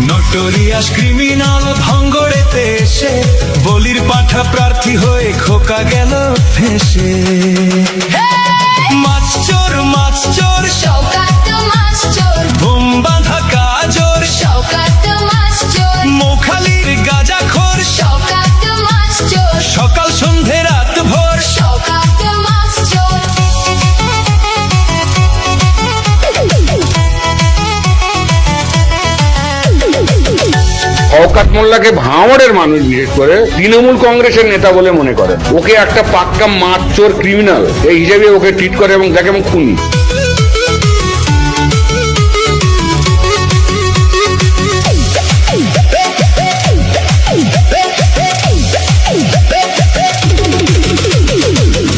Notorious criminal ভাঙ্গড়েতে এসে বলির পাঠা প্রার্থী হয়ে খোকা গেল ফেসে। মাছ চোর শওকত মাছ চোর, বোম বাঁধা কাজর শওকত মাছ চোর, মোখালির গাঁজাখোর শওকত মাছ চোর, সকাল সন্ধে রাত ভোর শওকত মাছ চোর। শওকত মোল্লাকে ভাঙড়ের মানুষ বিশেষ করে তৃণমূল কংগ্রেসের নেতা বলে মনে করেন। ওকে একটা পাক্কা মাছ চোর ক্রিমিনাল এই হিসেবে ওকে ট্রিট করে এবং দেখে এবং খুনি।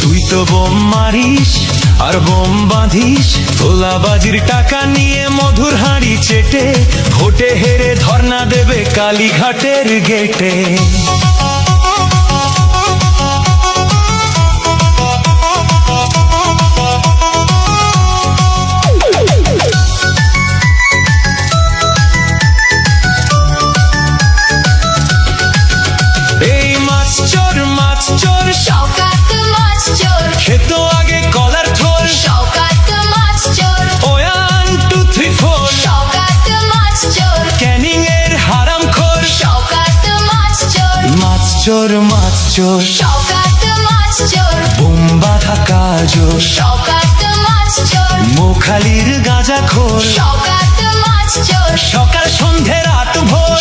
তুই তো বোম মারিস আর বোম বাঁধিস, তোলাবাজির টাকা নিয়ে মধুর হাঁড়ি চেটে ভোটে হেরে ধর্ণা দেবে কালীঘাটের গেটে। এই মাছ চোর শওকত মাছ চোর, খেত আগে কলার থোর, শওকত মাছ চোর, 1 2 3 4 শওকত মাছ চোর, ক্যানিং এর হারাম খোর। শওকত মাছ চোর, মাছ চোর শওকত মাছ চোর, বোম বাঁধা কাজর শওকত মাছ চোর, মোখালির গাঁজাখোর শওকত মাছ চোর, সকাল সন্ধে রাত ভোর।